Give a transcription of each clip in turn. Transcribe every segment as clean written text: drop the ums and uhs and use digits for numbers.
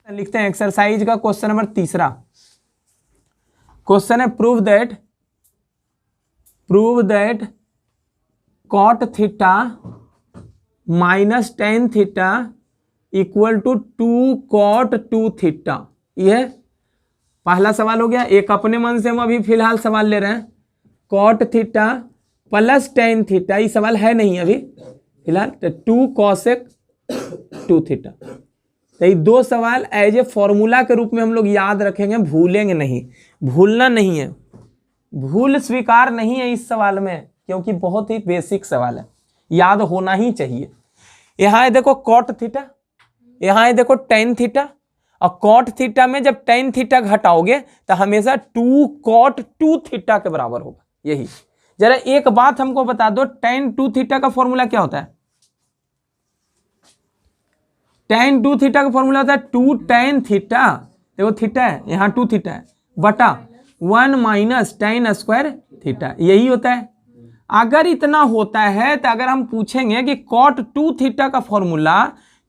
लिखते हैं एक्सरसाइज का क्वेश्चन नंबर 3। क्वेश्चन है prove that cot theta minus tan theta equal to 2 cot 2 theta. यह पहला सवाल हो गया। एक अपने मन से हम अभी फिलहाल सवाल ले रहे हैं, cot theta plus tan theta. ये सवाल है नहीं अभी फिलहाल, तो 2 कॉसेक 2 थीटा। तो ये दो सवाल एज ए फॉर्मूला के रूप में हम लोग याद रखेंगे, भूलेंगे नहीं। भूलना नहीं है, भूल स्वीकार नहीं है इस सवाल में, क्योंकि बहुत ही बेसिक सवाल है, याद होना ही चाहिए। यहाँ है देखो कॉट थीटा, यहाँ है देखो टेन थीटा, और कॉट थीटा में जब टेन थीटा घटाओगे तो हमेशा 2 कॉट 2 थीटा के बराबर होगा। यही जरा एक बात हमको बता दो, टेन 2 थीटा का फॉर्मूला क्या होता है? टेन 2 थीटा का फॉर्मूला होता है 2 टेन थीटा, देखो थीटा है यहाँ 2 थीटा है, बटा 1 माइनस टेन स्क्वायर थीटा। यही होता है। अगर इतना होता है तो अगर हम पूछेंगे कि कॉट 2 थीटा का फॉर्मूला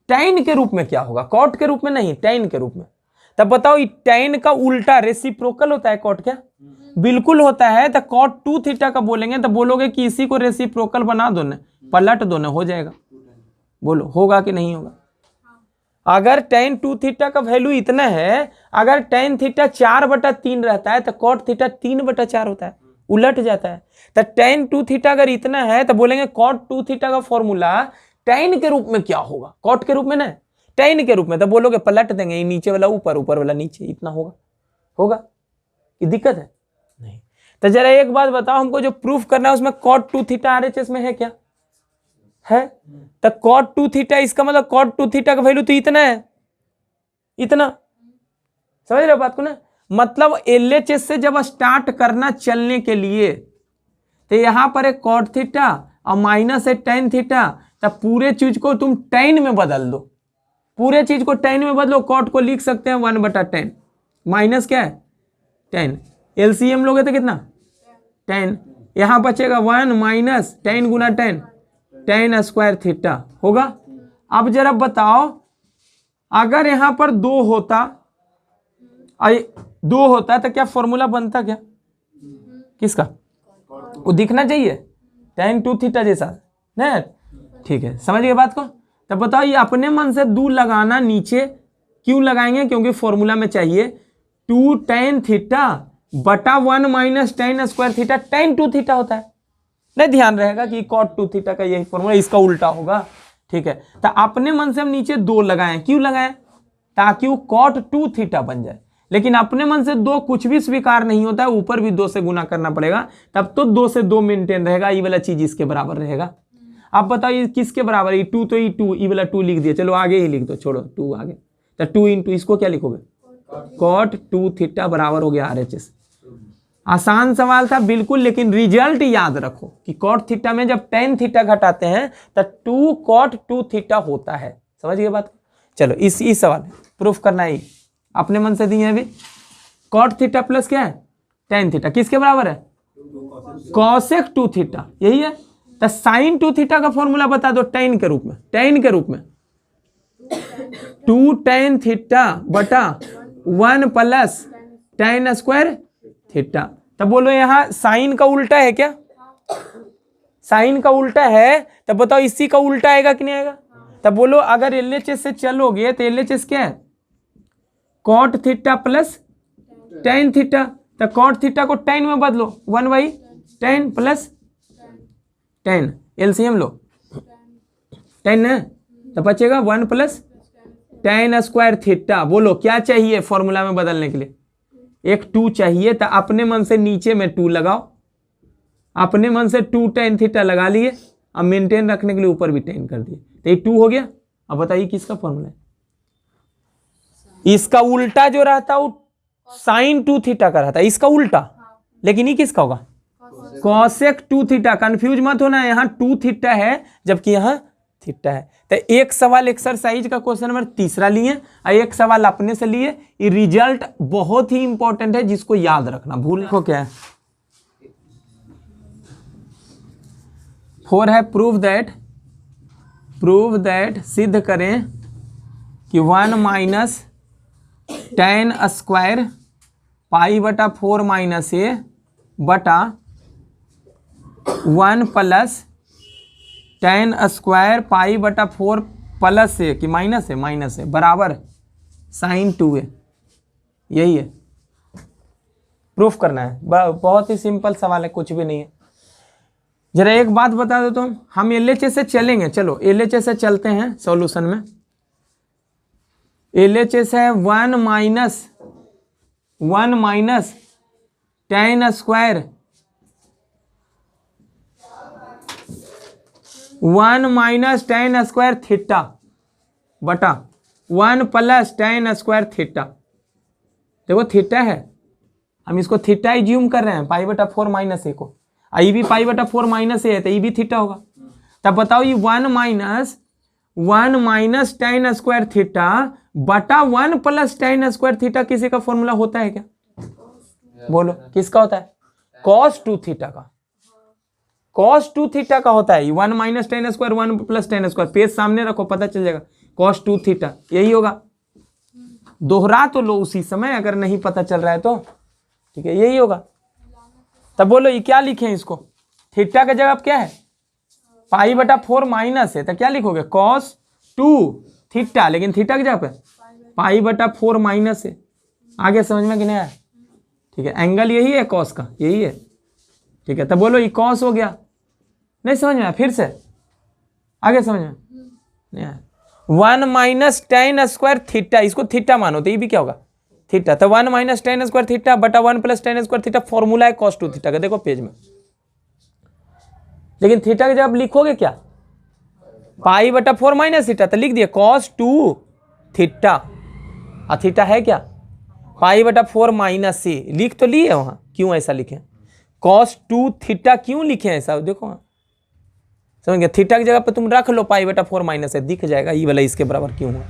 टेन के रूप में क्या होगा, कॉट के रूप में नहीं टेन के रूप में, तब बताओ टेन का उल्टा रेसिप्रोकल होता है कॉट क्या? बिल्कुल होता है। तो कॉट 2 थीटा का बोलेंगे तो बोलोगे कि इसी को रेसिप्रोकल बना दो ना, पलट दो ना, हो जाएगा। बोलो होगा कि नहीं होगा? अगर टेन 2 थीटा का वैल्यू इतना है, अगर टेन थीटा 4/3 रहता है तो कॉट थीटा 3/4 होता है, उलट जाता है। तो टेन 2 थीटा अगर इतना है तो बोलेंगे कॉट 2 थीटा का फॉर्मूला टेन के रूप में क्या होगा? कॉट के रूप में ना, टेन के रूप में। तो बोलोगे पलट देंगे, ये नीचे वाला ऊपर, ऊपर वाला नीचे, इतना होगा। होगा? ये दिक्कत है नहीं। तो जरा एक बात बताओ, हमको जो प्रूफ करना है उसमें कॉट 2 थीटा आरएचएस में है क्या? है। तो कॉट 2 थीटा, इसका मतलब कॉट 2 थीटा का वैल्यू तो इतना है, इतना। समझ रहे हो बात को ना? मतलब एलएचएस से जब स्टार्ट करना चलने के लिए, तो यहां पर एक कॉट थीटा और माइनस है टेन थीटा, तब पूरे चीज को तुम टेन में बदल दो, पूरे चीज को टेन में बदलो। कॉट को लिख सकते हैं 1/10, माइनस क्या है 10, एलसीएम लोगे तो कितना 10, यहां बचेगा 1 माइनस 10 गुना 10, 10 स्क्वायर थीटा होगा। अब जरा बताओ, अगर यहां पर 2 होता तो क्या फॉर्मूला बनता क्या? किसका? वो दिखना चाहिए टेन 2 थीटा जैसा ना। ठीक है, समझ गए बात को? तब बताओ ये अपने मन से 2 लगाना नीचे क्यों लगाएंगे? क्योंकि फॉर्मूला में चाहिए 2 टेन थीटा बटा 1 minus 10 square theta, ten 2 theta होता है। नहीं ध्यान रहेगा कि कॉट 2 थीटा का यही फॉर्मूला, इसका उल्टा होगा। ठीक है, तो अपने मन से हम नीचे 2 लगाएं, क्यों लगाएं? ताकि वो कॉट 2 थीटा बन जाए। लेकिन अपने मन से 2 कुछ भी स्वीकार नहीं होता है, ऊपर भी 2 से गुना करना पड़ेगा, तब तो 2 से 2 मेंटेन रहेगा, ये वाला चीज इसके बराबर रहेगा। आप बताओ ये किसके बराबर है? 2 तो ये 2, ये वाला 2 लिख दिया, चलो आगे ही लिख दो, छोड़ो 2 आगे। तो 2 इंटू इसको क्या लिखोगे? कॉट 2 थीटा बराबर हो गया आरएचएस। आसान सवाल था बिल्कुल, लेकिन रिजल्ट याद रखो कि कॉट थीटा में जब टेन थीटा घटाते हैं तो 2 कॉट 2 थीटा होता है। समझ गए बात? चलो इस सवाल प्रूफ करना ही अपने मन से दिए अभी। कॉट थीटा प्लस क्या है टेन थीटा, किसके बराबर है? कॉसेक 2 थीटा, यही है। तो साइन 2 थीटा का फॉर्मूला बता दो टेन के रूप में, टेन के रूप में 2 टेन थीटा बटा 1 प्लस 10 स्क्वायर थीटा। तब बोलो यहाँ साइन का उल्टा है क्या? साइन का उल्टा है, तब बताओ इसी का उल्टा आएगा कि नहीं आएगा? तब बोलो अगर एलएचएस से चलोगे तो एलएचएस क्या है? Cot theta plus tan theta. तो कॉट थीटा को टेन में बदलो, 1/10 प्लस 10, एलसीएम लो 10 है, तो बचेगा 1 प्लस 10 स्क्वायर थीटा। बोलो क्या चाहिए फॉर्मूला में बदलने के लिए? एक 2 चाहिए। तो अपने मन से नीचे में 2 लगाओ, अपने मन से 2 टेन थीटा लगा लिए, अब मेंटेन रखने के लिए ऊपर भी 10 कर दिए, तो ये 2 हो गया। अब बताइए किसका फॉर्मूला है? इसका उल्टा जो रहता वो साइन 2 थीटा का रहता, इसका उल्टा। लेकिन ये किसका होगा? Cosec 2 theta. कंफ्यूज मत होना, यहाँ 2 थीटा है जबकि यहाँ थीटा है। तो एक सवाल एक्सरसाइज का क्वेश्चन नंबर 3 लिए और एक सवाल अपने से लिए। ये रिजल्ट बहुत ही इंपॉर्टेंट है, जिसको याद रखना, भूल को क्या है 4 है प्रूव दैट सिद्ध करें कि 1 माइनस tan स्क्वायर पाई बटा 4 माइनस ए बटा 1 प्लस tan स्क्वायर पाई बटा 4 प्लस ए कि माइनस है बराबर sin 2a। यही है, प्रूफ करना है। बहुत ही सिंपल सवाल है, कुछ भी नहीं है। जरा एक बात बता दो तुम, हम LHS से चलेंगे, चलो LHS से चलते हैं सॉल्यूशन में। LHS है 1 minus tan square 1 minus tan square theta बटा 1 प्लस tan स्क्वायर थीटा। देखो थीटा है, हम इसको थीटा ही ज्यूम कर रहे हैं, पाई बटा 4 माइनस ए को। ये भी पाई बटा 4 माइनस ए है तो ये भी थीटा होगा। तब बताओ ये 1 माइनस tan स्क्वायर थीटा बटा 1 प्लस tan स्क्वायर थीटा किसी का फॉर्मूला होता है क्या? बोलो किसका होता है? cos 2 थीटा का, cos 2 थीटा का होता है। 1 minus tan square 1 plus tan square, page सामने रखो पता चल जाएगा, cos 2 थीटा यही होगा। दोहरा तो लो उसी समय, अगर नहीं पता चल रहा है तो ठीक है, यही होगा। तब बोलो ये क्या लिखें इसको? थीटा का जगह क्या है? पाई बटा 4 माइनस है, तो क्या लिखोगे? cos 2 थीटा, लेकिन थीटा की जगह पे पाई बटा 4 माइनस है। आगे समझ में कि नहीं आया? ठीक है, एंगल यही है cos का, यही है। ठीक है, तब बोलो ये cos हो गया। नहीं समझ में आया? फिर से आगे समझ में नहीं आया? 1 माइनस tan स्क्वायर थीटा, इसको थीटा मानो तो ये भी क्या होगा? थीटा। तो 1 माइनस tan स्क्वायर थीटा बटा 1 plus tan square theta formula है cos 2 थीटा का, देखो पेज में। लेकिन थीटा के जब लिखोगे क्या? पाई बटा 4 माइनस थीटा, तो लिख दिए cos 2 थीटा। और थीटा है क्या? पाई बटा 4 माइनस सी, लिख तो लिए वहां, क्यों ऐसा लिखे? cos 2 थीटा क्यों लिखे ऐसा? देखो समझ गए? थीटा की जगह पे तुम रख लो पाई बटा 4 माइनस है, दिख जाएगा ये वाला इसके बराबर क्यों हुआ।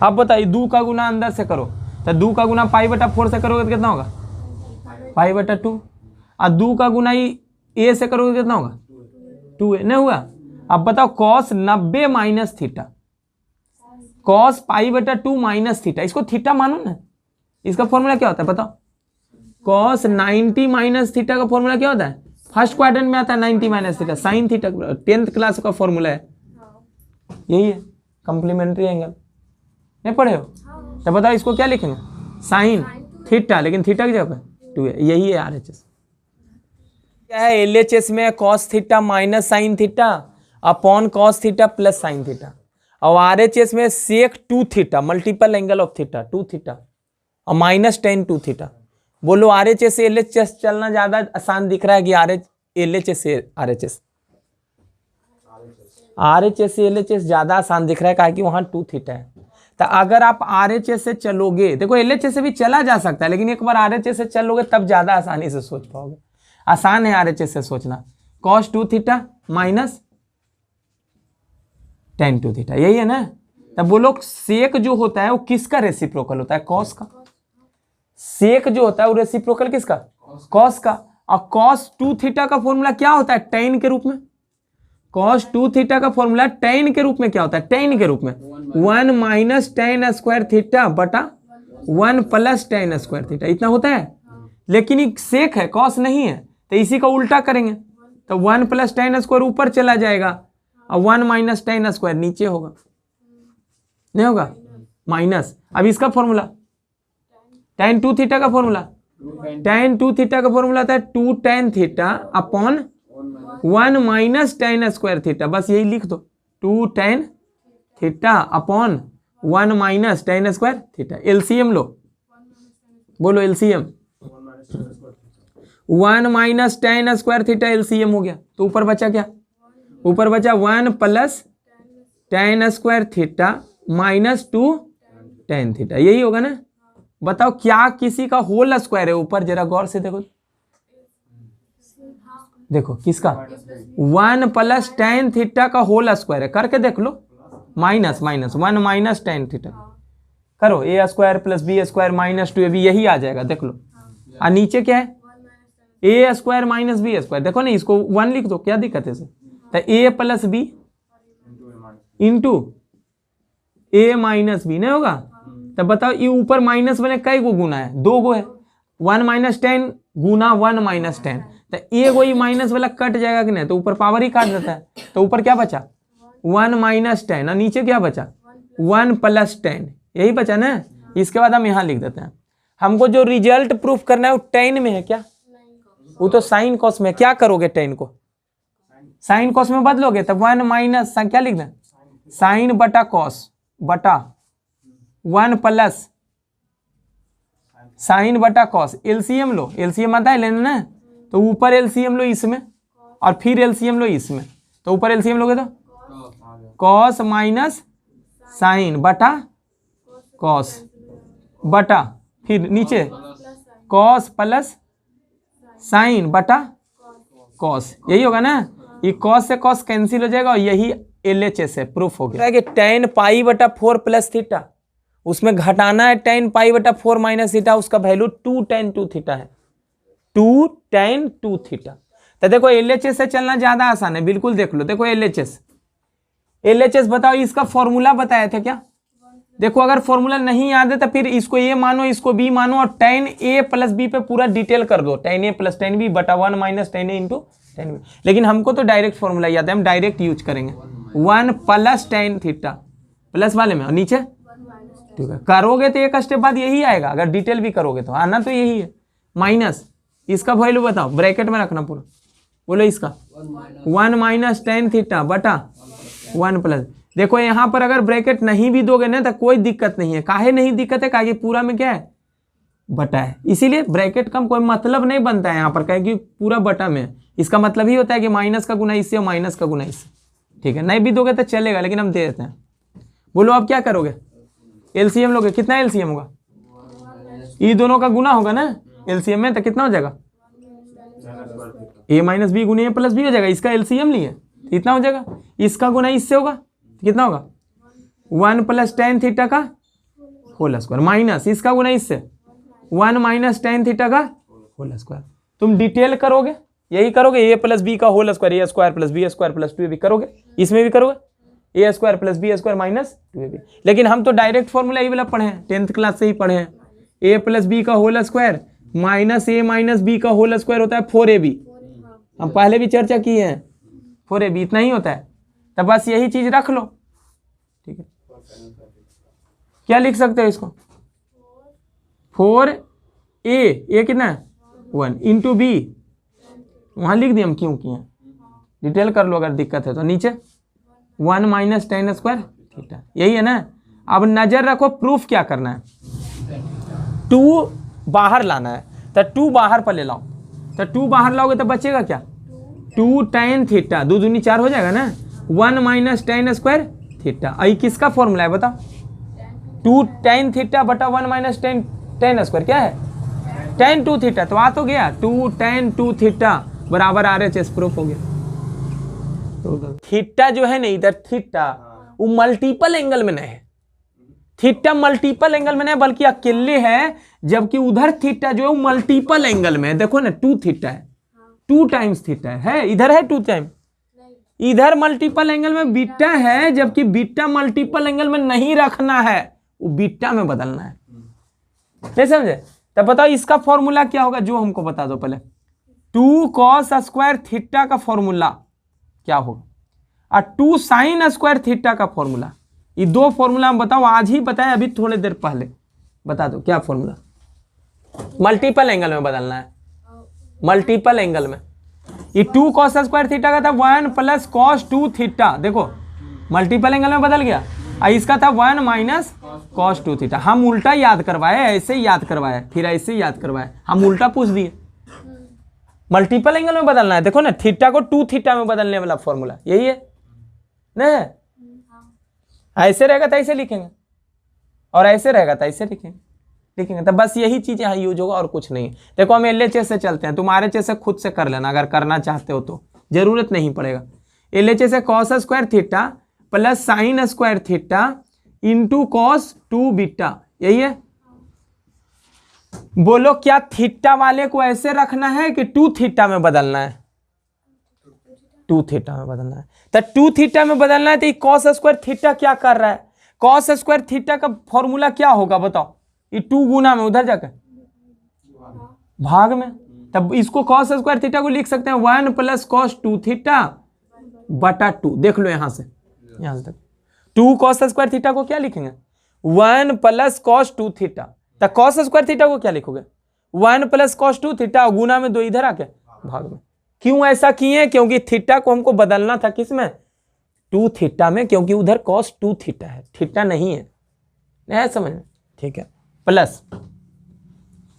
अब बताइए 2 का गुना अंदर से करो, तो 2 का गुना पाई बटा 4 से करोगे तो कितना होगा? पाई बटा 2। और 2 का गुना ए से करोगे कितना होगा? 2a। नहीं हुआ? अब बताओ cos 90 माइनस थीटा, cos पाई बटा 2 माइनस थीटा, इसको थीटा मानो ना। इसका फॉर्मूला क्या होता है बताओ? cos 90 माइनस थीटा का फॉर्मूला क्या होता है? फर्स्ट क्वाड्रेंट में आता है 90 minus theta, sine theta, 10th class का फॉर्मूला है, यही है कॉम्प्लीमेंट्री एंगल। नहीं पढ़े हो? तो बताओ इसको क्या लिखेंगे? साइन थीटा, लेकिन थीटा की जगह पे 2 है, यही है RHS। क्या है LHS में? cos theta minus sine theta upon cos theta plus sine theta. और RHS में sec 2 theta multiple angle of theta 2 theta और माइनस tan 2 थीटा। बोलो RHS से LHS चलना ज्यादा आसान दिख रहा है कि LHS से RHS? RHS से LHS ज्यादा आसान दिख रहा है, कि वहां 2 थीटा है। तो अगर आप RHS से चलोगे, देखो LHS से भी चला जा सकता है, लेकिन एक बार RHS से चलोगे तब ज्यादा आसानी से सोच पाओगे। आसान है RHS से सोचना। cos 2 theta minus tan 2 theta, यही है ना? तब बोलो सेक जो होता है वो किसका रेसिप्रोकल होता है? cos का। सेक जो होता है वो रेसिप्रोकल किसका? cos का। और cos 2 थीटा का फॉर्मूला क्या होता है? tan के रूप में। cos 2 थीटा का फॉर्मूला tan के रूप में क्या होता है? tan के रूप में 1 माइनस tan स्क्वायर थीटा बटा 1 प्लस tan स्क्वायर थीटा, इतना होता है। लेकिन ये सेक है, cos नहीं है, तो इसी का उल्टा करेंगे तो 1 प्लस tan स्क्वायर ऊपर चला जाएगा और 1 माइनस tan स्क्वायर नीचे होगा, नहीं होगा? माइनस। अब इसका फॉर्मूला tan 2 थीटा का फॉर्मूला, tan 2 थीटा का फॉर्मूला आता है 2 tan theta upon 1 minus tan square theta, बस यही लिख दो 2 tan theta upon 1 minus tan square theta. LCM लो, बोलो LCM. 1 minus tan square theta LCM हो गया, तो ऊपर बचा क्या? ऊपर बचा 1 plus tan square theta minus 2 tan theta, यही होगा ना? बताओ क्या किसी का होल स्क्वायर है ऊपर? जरा गौर से देखो, देखो किसका? 1 प्लस tan थीटा का होल स्क्वायर है, करके देख लो। माइनस 1 माइनस tan थीटा करो, a square plus B square minus 2ab, यही आ जाएगा, देख लो। और नीचे क्या है? a square minus B square, देखो ना, इसको 1 लिख दो, क्या दिक्कत है इसे? तो a plus B into a minus B, नहीं होगा? तब बताओ ये ऊपर माइनस वाले कई गो गुना है, 2 गो है। 1 माइनस 10 गुना 1 माइनस 10, तो ये वही माइनस वाला कट जाएगा कि नहीं, तो ऊपर पावर ही काट देता है। तो ऊपर क्या बचा 1 माइनस 10 और नीचे क्या बचा 1 प्लस 10, यही बचा ना। इसके बाद हम यहाँ लिख देते हैं। हमको जो रिजल्ट प्रूफ करना है वो टेन में है क्या, वो तो साइन कॉस में है। क्या करोगे टेन को साइन कॉस में बदलोगे, तब 1 माइनस क्या लिख दें साइन बटा कॉस बटा 1 प्लस साइन बटा कॉस। एलसीएम लो, एलसीएम आता है लेना ना, तो ऊपर एलसीएम लो इसमें और फिर एलसीएम लो इसमें, तो ऊपर एलसीएम लोगे तो कॉस माइनस साइन बटा कॉस बटा फिर नीचे कॉस प्लस साइन बटा कॉस, यही होगा ना। ये कॉस से कॉस कैंसिल हो जाएगा और यही एलएचएस है, प्रूफ हो गया कि tan पाई बटा 4 प्लस थीटा, उसमें घटाना है tan पाई बटा 4 माइनस थीटा, उसका वैल्यू 2 tan 2 थीटा है, 2 tan 2 थीटा। तो देखो एलएचएस से चलना ज्यादा आसान है, बिल्कुल देख लो। देखो एलएचएस बताओ, इसका फॉर्मूला बताया था क्या। देखो अगर फॉर्मूला नहीं याद है तो फिर इसको ए मानो इसको बी मानो और tan a प्लस बी पे पूरा डिटेल कर दो, tan a plus tan b बटा 1 minus tan a into tan b। लेकिन हमको तो डायरेक्ट फॉर्मूला याद है, हम डायरेक्ट यूज करेंगे 1 प्लस tan थीटा प्लस वाले में और नीचे ठीक है। करोगे तो एक स्टेप बाद यही आएगा, अगर डिटेल भी करोगे तो आना तो यही है। माइनस इसका वैल्यू बताओ, ब्रैकेट में रखना पूरा, बोलो इसका 1 माइनस tan थीटा बटा 1 प्लस। देखो यहाँ पर अगर ब्रैकेट नहीं भी दोगे ना तो कोई दिक्कत नहीं है। काहे नहीं दिक्कत है, काहे पूरा में क्या है बटा है, इसीलिए ब्रैकेट का कोई मतलब नहीं बनता है यहाँ पर, कहे कि पूरा बटा में। इसका मतलब ही होता है कि माइनस का गुना इससे और माइनस का गुना इससे, ठीक है। नहीं भी दोगे तो चलेगा, लेकिन हम दे देते हैं। बोलो अब क्या करोगे, एलसीएम लोगे, कितना एलसीएम होगा, ये दोनों का गुना होगा ना एलसीएम में, तो कितना हो जाएगा a माइनस बी गुना a प्लस बी हो जाएगा। इसका एलसीएम लिए इतना हो जाएगा, इसका गुना इससे होगा कितना होगा 1 प्लस tan थीटा का होल स्क्वायर माइनस इसका गुना इससे 1 माइनस tan थीटा का होल स्क्वायर। तुम डिटेल करोगे यही करोगे, a प्लस बी का whole square, a square plus B square plus 2ab करोगे, इसमें भी करोगे a square plus B square minus 2ab। लेकिन हम तो डायरेक्ट फॉर्मूला यही वाला पढ़े हैं, 10th क्लास से ही पढ़े हैं। a प्लस बी का whole square minus a minus B का होल स्क्वायर होता है 4ab। हम पहले भी चर्चा किए हैं, 4ab इतना ही होता है। तो बस यही चीज रख लो, ठीक है। क्या लिख सकते हो इसको 4a कितना है 1 इंटू बी, वहां लिख दिया हम क्यों किए, डिटेल कर लो अगर दिक्कत है तो। नीचे 1 माइनस tan स्क्वायर थीटा, यही है ना। अब नजर रखो प्रूफ क्या करना है, 2 बाहर लाना है, तो 2 बाहर पर ले लाओ, तो 2 बाहर लाओगे तो बचेगा क्या 2 tan थीटा, 2 दूनी 4 हो जाएगा ना, 1 माइनस tan स्क्वायर थीटा। आई किसका फॉर्मूला है बताओ, 2 tan थीटा बटा 1 माइनस tan स्क्वायर क्या है tan 2 थीटा। तो आ तो गया 2 tan 2 थीटा बराबर RHS, प्रूफ हो गया। तो थीटा जो है ना इधर थीटा वो मल्टीपल एंगल में नहीं है, थीटा मल्टीपल एंगल में नहीं बल्कि अकेले है, जबकि उधर थीटा जो है मल्टीपल एंगल में है। देखो ना 2 थीटा है, 2 टाइम्स थीटा है, इधर है 2 टाइम, इधर मल्टीपल एंगल में बीटा है, जबकि बीटा मल्टीपल एंगल में नहीं रखना है, वो बीटा में बदलना है। नहीं समझे, तो बताओ इसका फॉर्मूला क्या होगा, जो हमको बता दो पहले। 2 cos स्क्वायर थीटा का फॉर्मूला क्या होगा और 2 sin स्क्वायर थीटा का फॉर्मूला, ये 2 फॉर्मूला हम बताओ, आज ही बताए अभी थोड़ी देर पहले, बता दो क्या फॉर्मूला। मल्टीपल एंगल में बदलना है, मल्टीपल एंगल में। ये 2 cos स्क्वायर थीटा का था 1 प्लस cos 2 थीटा, देखो मल्टीपल एंगल में बदल गया। और इसका था 1 माइनस cos 2 थीटा। हम उल्टा याद करवाए, ऐसे ही याद करवाए, फिर ऐसे ही याद करवाए, हम उल्टा पूछ दिए। मल्टीपल एंगल में बदलना है, देखो ना थीटा को 2 थीटा में बदलने वाला फॉर्मूला यही है नहीं, ऐसे रहेगा तो ऐसे लिखेंगे और ऐसे रहेगा तो ऐसे लिखेंगे। तो बस यही चीज यहाँ यूज होगा और कुछ नहीं। देखो हम LHS से चलते हैं, तुम्हारे चेस से खुद से कर लेना अगर करना चाहते हो तो, जरूरत नहीं पड़ेगा। LHS से cos square theta plus sine square theta into cos 2 beta, यही है। बोलो क्या थीटा वाले को ऐसे रखना है कि 2 थीटा में बदलना है, 2 थीटा में बदलना है। तो 2 थीटा में बदलना है तो cos स्क्वायर थीटा क्या कर रहा है, कॉस स्क्वायर थीटा का फॉर्मूला क्या होगा बताओ? ये 2 गुना में उधर जाकर भाग में, तब इसको कॉस स्क्वायर थीटा को लिख सकते हैं 1 प्लस कॉस 2 थीटा बटा 2। देख लो यहां से तक 2 कॉस स्क्वायर थीटा को क्या लिखेंगे 1 प्लस कॉस 2 थीटा। तो कॉस स्क्वायर थीटा को क्या लिखोगे 1 प्लस कॉस 2 थीटा, गुना में 2 इधर आके भाग में। क्यों ऐसा किए? क्योंकि थीटा को हमको बदलना था किसमें 2 थीटा में, क्योंकि उधर कॉस 2 थीटा है, थीटा नहीं है। नहीं समझ में? ठीक है, प्लस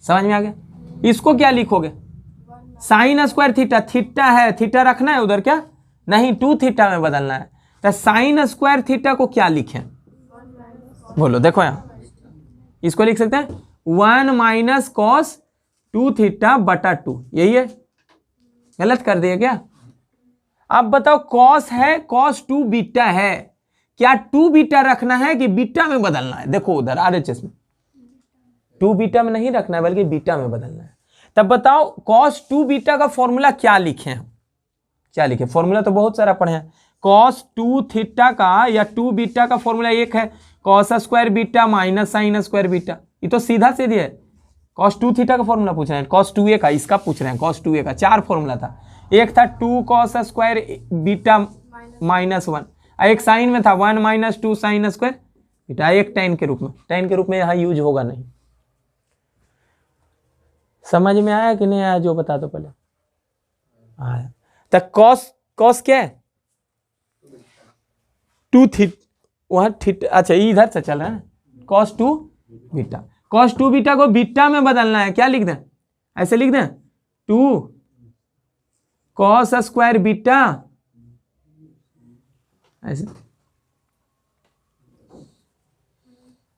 समझ में आ गया। इसको क्या लिखोगे साइन स्क्वायर थीटा, थीटा है, थीटा रखना है उधर क्या नहीं, 2 थीटा में बदलना है। तो साइन स्क्वायर थीटा को क्या लिखें बोलो? देखो यहां इसको लिख सकते हैं 1 माइनस कॉस 2 थीटा बटा 2। यही है, गलत कर दिए क्या? अब बताओ कॉस है, कॉस 2 बीटा है, क्या 2 बीटा रखना है कि बीटा में बदलना है? देखो उधर RHS में 2 बीटा में नहीं रखना है बल्कि बीटा में बदलना है। तब बताओ कॉस 2 बीटा का फॉर्मूला क्या लिखे हैं? क्या लिखे? फॉर्मूला तो बहुत सारा पढ़े हैं। कॉस 2 थीटा का या 2 बीटा का फॉर्मूला एक है cos square beta minus sine square beta. ये तो सीधा सीधी है। कॉस 2 थीटा का फॉर्मूला पूछ रहे हैं, कॉस 2a का, इसका पूछ रहे हैं कॉस 2a का। 4 फॉर्मूला था, एक था 2 कॉस स्क्वायर बीटा माइनस 1, एक साइन में था 1 माइनस 2 साइन स्क्वायर बीटा, एक tan के रूप में। tan के रूप में यहाँ यूज होगा नहीं। समझ में आया कि नहीं आया? जो बता दो पहले। आया तो कॉस क्या है 2 थीटा, वहां थीटा, अच्छा इधर से चल रहा है कॉस 2 बीटा। कॉस 2 बीटा को बीटा में बदलना है, क्या लिख दें? ऐसे लिख दें 2 कॉस स्क्वायर बीटा, ऐसे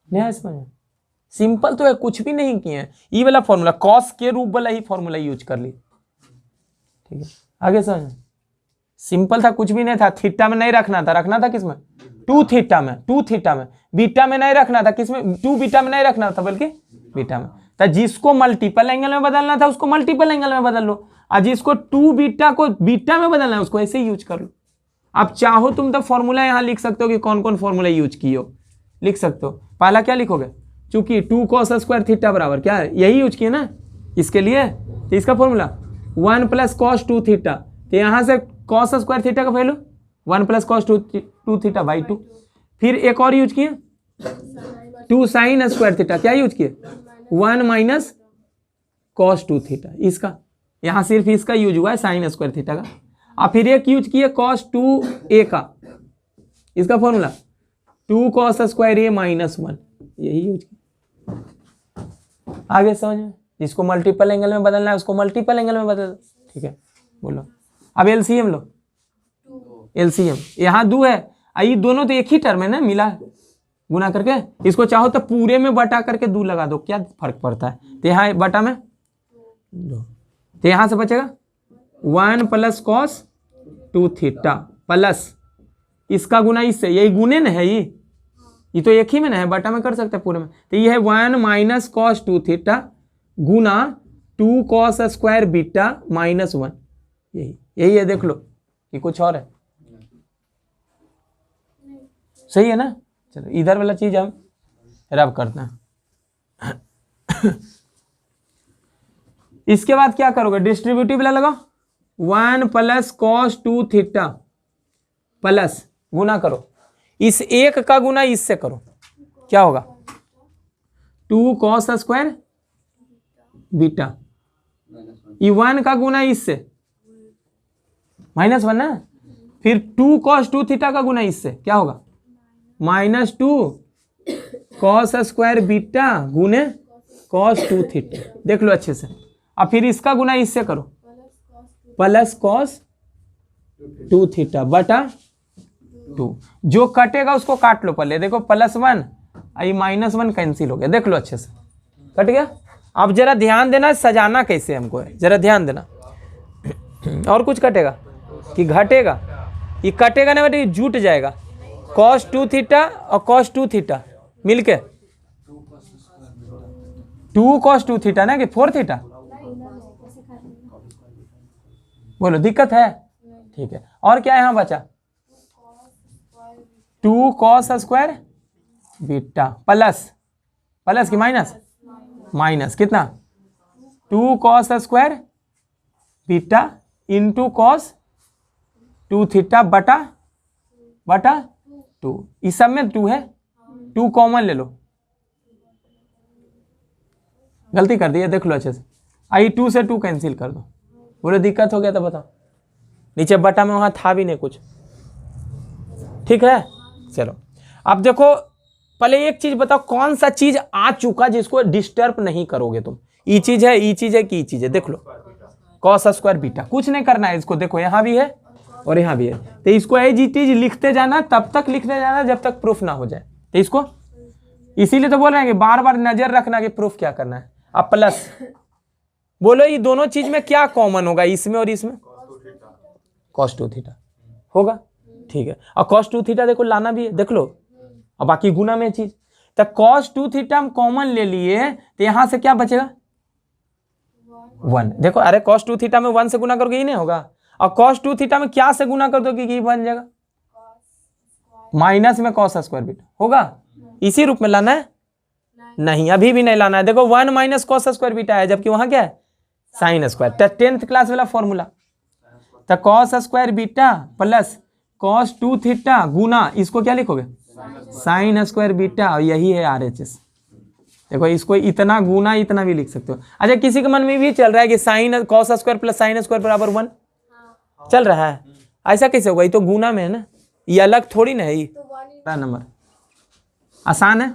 नहीं समझ में? सिंपल तो है, कुछ भी नहीं किए हैं। ये वाला फॉर्मूला कॉस के रूप वाला ही फॉर्मूला यूज कर ली। ठीक है, आगे समझ। सिंपल था, कुछ भी नहीं था। थीटा में नहीं रखना था, रखना था किसमें 2 थीटा में, 2 थीटा में। बीटा में नहीं रखना था, किसमें 2 बीटा में नहीं रखना था बल्कि बीटा में। तो जिसको मल्टीपल एंगल में बदलना था उसको मल्टीपल एंगल में बदल लो, और जिसको 2 बीटा को बीटा में बदलना है उसको ऐसे ही यूज कर लो। आप चाहो तुम तो फॉर्मूला यहां लिख सकते हो कि कौन कौन फॉर्मूला यूज किए हो, लिख सकते हो। पहला क्या लिखोगे? चूंकि 2 कॉस स्क्वायर थीटा बराबर क्या है, यही यूज किए ना इसके लिए। तो इसका फॉर्मूला 1 प्लस कॉस 2 थीटा, तो यहां से कॉस स्क्वायर थीटा का value 1 plus cos 2 theta by 2। फिर एक और यूज किए 2 साइन स्क्वायर थीटा, क्या यूज किए 1 माइनस कॉस 2 थीटा। इसका यहां सिर्फ इसका यूज हुआ है साइन स्क्वायर थीटा का। और फिर एक यूज किए कॉस 2a का, इसका formula 2 cos square a minus 1, यही यूज किया। आगे समझ में? जिसको मल्टीपल एंगल में बदलना है उसको मल्टीपल एंगल में बदल। ठीक है, बोलो अब एलसीएम लो। एलसीएम यहाँ 2 है, ये दोनों तो एक ही टर्म है ना, मिला गुना करके। इसको चाहो तो पूरे में बटा करके 2 लगा दो, क्या फर्क पड़ता है? तो यहाँ बटा में 2, तो यहाँ से बचेगा 1 प्लस कॉस 2 थीटा प्लस इसका गुना इससे, यही गुने न है, ये तो एक ही में ना है, बटा में कर सकते हैं पूरे में। तो ये है 1 माइनस कॉस 2 थीटा गुना 2 कॉस स्क्वायर बीटा माइनस 1, यही है। देख लो कि कुछ और है, सही है ना? चलो इधर वाला चीज हम रब करते हैं। इसके बाद क्या करोगे? डिस्ट्रीब्यूटिव वाला लगाओ, 1 प्लस कॉस 2 थीटा प्लस गुना करो, इस एक का गुना इससे करो, क्या होगा 2 कॉस स्क्वायर बीटा, ये 1 का गुना इससे माइनस 1 ना, फिर 2 कॉस 2 थीटा का गुना इससे क्या होगा माइनस 2 कॉस स्क्वायर बीटा गुने कॉस 2 थीटा। देख लो अच्छे से। और फिर इसका गुना इससे करो, प्लस कॉस 2 थीटा बटा 2। जो कटेगा उसको काट लो पहले। देखो +1 आई -1 कैंसिल हो गया, देख लो अच्छे से कट गया। अब जरा ध्यान देना सजाना कैसे हमको है, जरा ध्यान देना। और कुछ कटेगा कि घटेगा? ये कटेगा ना बेटे, जुट जाएगा। cos 2 थीटा और cos 2 थीटा मिलके 2 cos 2 थीटा ना कि 4 थीटा। बोलो दिक्कत है? ठीक है। और क्या यहाँ बचा 2 cos square beta plus plus की माइनस माइनस कितना 2 cos square beta into cos 2 theta बटा 2। इस सब में 2 है, 2 कॉमन ले लो। गलती कर दी है, देख लो अच्छे से। आई 2 से 2 कैंसिल कर दो। बोले दिक्कत हो गया तो बताओ। नीचे बटा में वहां था भी नहीं कुछ, ठीक है। चलो अब देखो, पहले एक चीज बताओ, कौन सा चीज आ चुका जिसको डिस्टर्ब नहीं करोगे तुम। ई चीज है, ई चीज है कि ई चीज है, देख लो। कॉस स्क्वायर बीटा, कुछ नहीं करना है इसको। देखो यहाँ भी है और यहाँ भी है, तो इसको एज इट इज लिखते जाना, तब तक लिखते जाना जब तक प्रूफ ना हो जाए। तो इसको इसीलिए तो बोल रहे हैं कि बार बार नजर रखना कि प्रूफ क्या करना है। अब प्लस बोलो, ये दोनों चीज में क्या कॉमन होगा, इसमें और इसमें? कॉस 2 थीटा होगा, ठीक है। और कॉस 2 थीटा देखो लाना भी है, देख लो। और बाकी गुना में चीज, तो कॉस 2 थीटा हम कॉमन ले लिए, तो यहां से क्या बचेगा 1। देखो, अरे कॉस 2 थीटा में 1 से गुना करोगे, ये नहीं होगा। और कॉस 2 थीटा में क्या से गुना कर दोगे कि बन जाएगा माइनस में कॉस स्क्वायर बीटा होगा। इसी रूप में लाना है? नहीं, अभी भी नहीं लाना है। देखो 1 माइनस कॉस स्क्वायर बीटा है, जबकि वहां क्या है साइन स्क्वायर। तो 10th क्लास वाला फॉर्मूला, तो cos square beta plus cos 2 theta गुना, इसको क्या लिखोगे साइन स्क्वायर बीटा, और यही है RHS। देखो इसको इतना गुना इतना भी लिख सकते हो। अच्छा, किसी के मन में भी चल रहा है कि sine cos square plus sine square बराबर 1 चल रहा है, ऐसा कैसे होगा? ये तो गुना में है ना, ये अलग थोड़ी ना है। ये नंबर आसान है,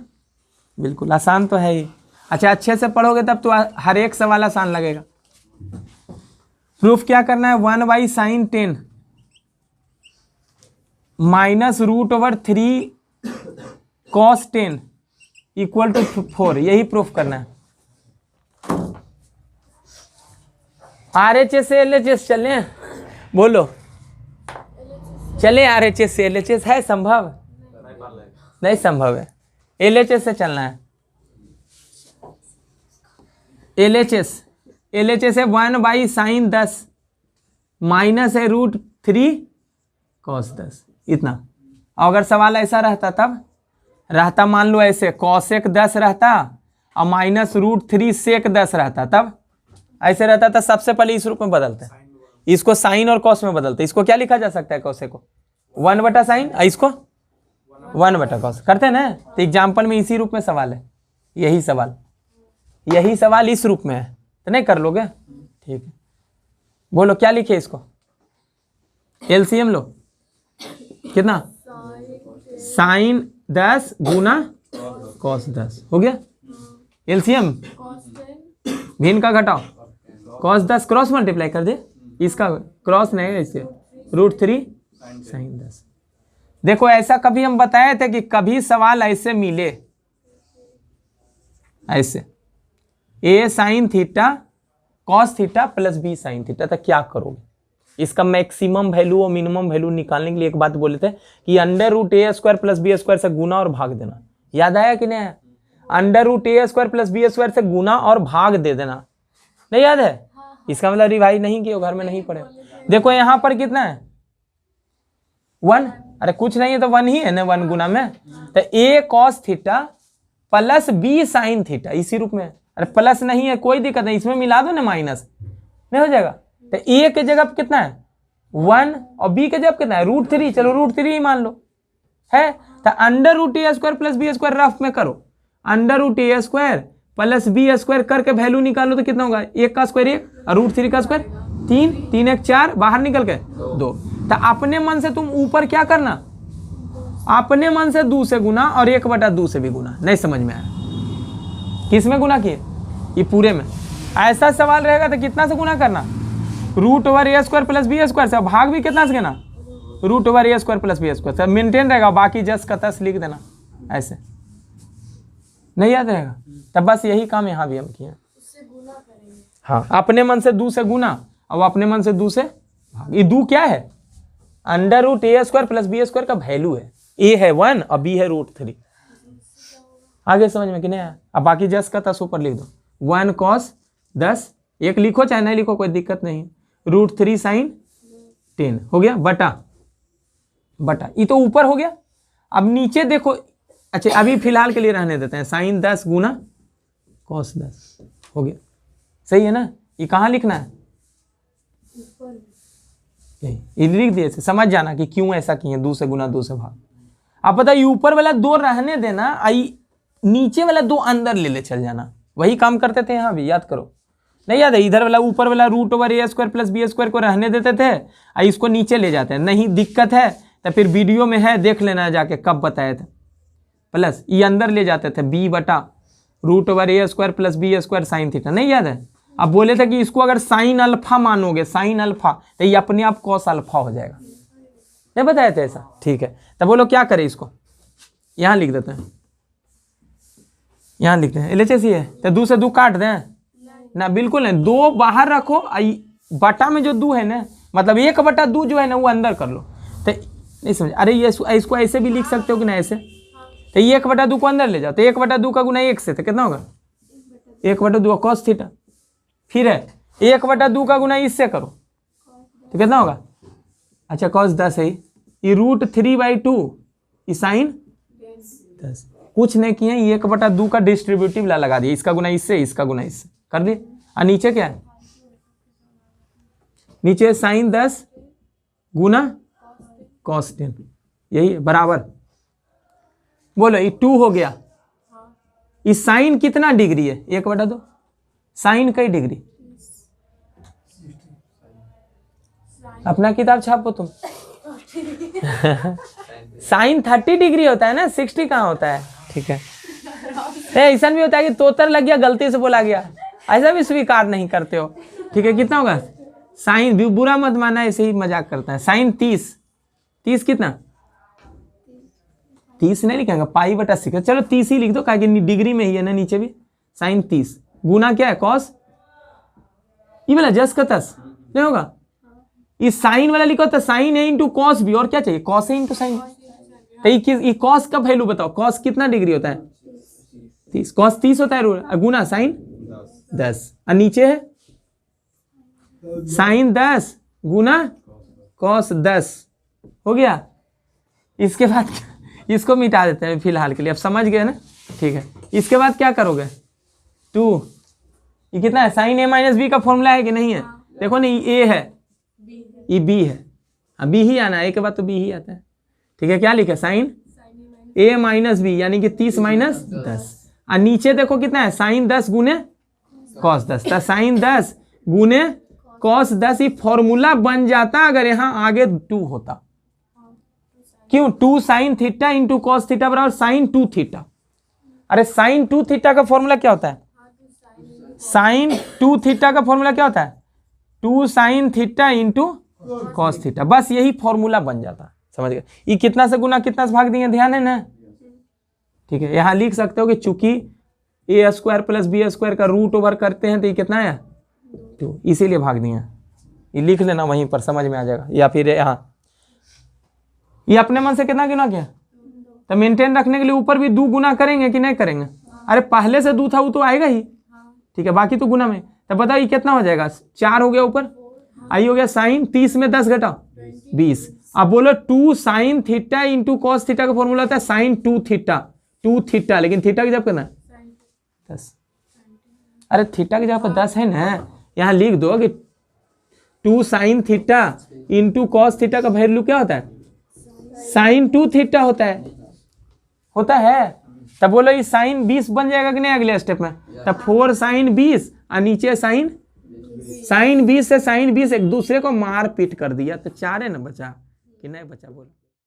बिल्कुल आसान तो है ही। अच्छा, अच्छे से पढ़ोगे तब तो हर एक सवाल आसान लगेगा। प्रूफ क्या करना है? 1/sin10 minus √3 cos 10 equal to 4, यही प्रूफ करना है। RHS से LHS चले, बोलो चले। RHS से LHS है संभव? नहीं संभव है। LHS से चलना है। LHS है 1/sin10 माइनस है √3 cos 10, इतना। और अगर सवाल ऐसा रहता तब रहता, मान लो ऐसे cosec 10 रहता और माइनस √3 sec 10 रहता, तब ऐसे रहता था। सबसे पहले इस रूप में बदलते हैं, इसको साइन और कॉस में बदलते। इसको क्या लिखा जा सकता है कॉसे को 1/sin, इसको 1/cos करते हैं ना। तो एग्जाम्पल में इसी रूप में सवाल है, यही सवाल इस रूप में है, तो नहीं कर लोगे? ठीक है, बोलो क्या लिखे इसको? LCM लो, कितना? साइन 10 गुना कॉस 10 हो गया। LCM भिन्न का घटाओ, कॉस 10 क्रॉस मल्टीप्लाई कर दे, इसका क्रॉस नहीं है, इससे √3 sin 10। देखो ऐसा कभी हम बताए थे कि कभी सवाल ऐसे मिले, ऐसे A sin theta cos theta plus B sin theta, तो क्या करोगे? इसका मैक्सिमम वैल्यू और मिनिमम वैल्यू निकालने के लिए एक बात बोले थे कि √A² प्लस B² से गुना और भाग देना। याद आया कि नहीं? √A² प्लस B² से गुना और भाग दे देना, नहीं याद है? इसका मतलब रिवाइज नहीं किया, घर में नहीं पढ़े। देखो यहाँ पर कितना है 1, अरे कुछ नहीं है तो 1 ही है ना, 1 गुना में। तो A cos theta plus B sin theta, इसी रूप में। अरे प्लस नहीं है कोई दिक्कत नहीं, इसमें मिला दो ना, माइनस नहीं हो जाएगा। तो A के जगह कितना है 1 और B के जगह कितना है √3, चलो √3 ही मान लो है। तो √A² प्लस B² रफ में करो, √A² प्लस B² करके वैल्यू निकालो तो कितना होगा? 1 का स्क्वायर 1 और √3 का स्क्वायर 3, 3 1 4, बाहर निकल के 2। तो अपने मन से तुम ऊपर क्या करना, अपने मन से 2 से गुना और 1/2 से भी गुना। नहीं समझ में आया? किस में गुना किए? ये पूरे में। ऐसा सवाल रहेगा तो कितना से गुना करना? √A² प्लस B² से, भाग भी कितना से देना? √A² प्लस B² से मेंटेन रहेगा, बाकी जस का तस लिख देना। ऐसे नहीं याद रहेगा? तब बस यही काम यहाँ भी हम किए। हाँ, अपने मन से 2 से गुना और अपने मन से 2 से भाग। ये 2 क्या है? √A² प्लस B² का वैल्यू है। A है 1 और B है √3। आगे समझ में कि नहीं आया? अब बाकी जस का तस ऊपर लिख दो। 1 cos 10, एक लिखो चाहे नहीं लिखो कोई दिक्कत नहीं, √3 sin 10 हो गया बटा ये तो ऊपर हो गया। अब नीचे देखो, अच्छा अभी फिलहाल के लिए रहने देते हैं, साइन 10 गुना कॉस 10 हो गया, सही है ना। ये कहाँ लिखना है, ये लिख दिए, समझ जाना कि क्यों ऐसा किए, 2 से गुना 2 से भाग। आप पता है ऊपर वाला 2 रहने देना, आई नीचे वाला 2 अंदर ले चल जाना, वही काम करते थे यहाँ भी, याद करो नहीं याद है। इधर वाला ऊपर वाला √a² + b² को रहने देते थे, इसको नीचे ले जाते हैं, नहीं दिक्कत है तो फिर वीडियो में है, देख लेना जाके कब बताए थे। प्लस ये अंदर ले जाते थे b/√a² + b² साइन थीटा, नहीं याद है। अब बोले थे कि इसको अगर साइन अल्फा मानोगे, साइन अल्फा, तो ये अपने आप कॉस अल्फा हो जाएगा, नहीं बताए थे ऐसा, ठीक है। तब बोलो क्या करें, इसको यहाँ लिख देते हैं, यहाँ लिखते हैं LHS है, तो 2 से 2 काट दें ना, बिल्कुल नहीं, 2 बाहर रखो, बटा में जो 2 है ना, मतलब 1/2 जो है ना वो अंदर कर लो, तो नहीं समझ। अरे ये इसको ऐसे भी लिख सकते हो कि ना ऐसे, तो 1/2 को अंदर ले जाओ, तो 1/2 का गुना 1 से, तो कितना होगा 1/2 कॉस थीटा। फिर है 1/2 का गुना इससे करो तो कितना होगा, अच्छा कॉस 10 है, ये √3/2 ये साइन 10, कुछ नहीं किए, 1/2 का डिस्ट्रीब्यूटिव ला लगा दिया, इसका गुना इससे, इसका गुना इससे कर दिए। और नीचे क्या है, नीचे साइन 10 गुना कॉस 10, यही है बराबर। बोलो ये 2 हो गया, इस साइन कितना डिग्री है 1/2, साइन कई डिग्री, अपना किताब छापो तुम साइन 30 डिग्री होता है ना, 60 कहाँ होता है, ठीक है। ऐसा भी होता है कि तोतर लग गया, गलती से बोला गया, ऐसा भी स्वीकार नहीं करते हो, ठीक है। कितना होगा साइन, बुरा मत माना, ऐसे ही मजाक करता है। साइन 30 कितना, 30 नहीं लिखेंगे, π/6, चलो 30 ही लिख दो, क्या डिग्री में ही है ना नीचे भी। साइन 30 गुना क्या है कॉस, ये वाला जस का तस नहीं होगा, इस साइन वाला लिखो तो साइन है इंटू कॉस भी, और क्या चाहिए कॉस है इंटू साइन। तो ये कॉस का वैल्यू बताओ, कॉस कितना डिग्री होता है 30, कॉस 30 होता है, गुना साइन 10, और नीचे है साइन 10 गुना कॉस 10 हो गया। इसके बाद इसको मिटा देते हैं फिलहाल के लिए, अब समझ गए ना, ठीक है। इसके बाद क्या करोगे 2, ये कितना है साइन a - b का फॉर्मूला है कि नहीं है, देखो ना ये a है, ये b है, b ही आना है, a के बाद तो b ही आता है, ठीक है। क्या लिखे साइन a - b यानी कि 30 - 10, और नीचे देखो कितना है साइन 10 गुने कॉस 10, तो साइन 10 गुने कॉस 10 ये फॉर्मूला बन जाता अगर यहाँ आगे 2 होता। क्यों, 2 sine theta into cos theta बराबर साइन 2 थीटा। अरे साइन 2 थीटा का फॉर्मूला क्या होता है, साइन 2 थीटा का फॉर्मूला क्या होता है 2 sine theta into cos theta, बस यही फॉर्मूला बन जाता, समझ गए। ये कितना से गुना कितना से भाग दिए, ध्यान है ना, ठीक है। यहाँ लिख सकते हो कि चूंकि a² + b² का रूट ओवर करते हैं तो ये कितना है 2, इसीलिए भाग दिए, ये लिख लेना वहीं पर, समझ में आ जाएगा। या फिर यहाँ ये अपने मन से कितना गुना किया, तो मेंटेन रखने के लिए ऊपर भी 2 गुना करेंगे कि नहीं करेंगे, अरे पहले से 2 था वो तो आएगा ही, ठीक है, बाकी तो गुना में। तो बताओ ये कितना हो जाएगा 4 हो गया ऊपर, आई हो गया साइन 30 में 10 घटाओ 20। अब बोलो 2 sine theta into cos theta का फॉर्मूला होता है साइन 2 थीटा, लेकिन थीटा की जगह कितना 10, अरे थीटा की जगह पर 10 है ना, यहाँ लिख दो कि 2 sine theta into cos theta का वैल्यू क्या होता है साइन 2 थीटा होता है। तब बोलो ये साइन 20 बन जाएगा कि नहीं अगले स्टेप में, तब 4 साइन 20 और नीचे साइन 20 से साइन 20 एक दूसरे को मार पीट कर दिया, तो 4 है ना बचा कि नहीं बचा, बोलो।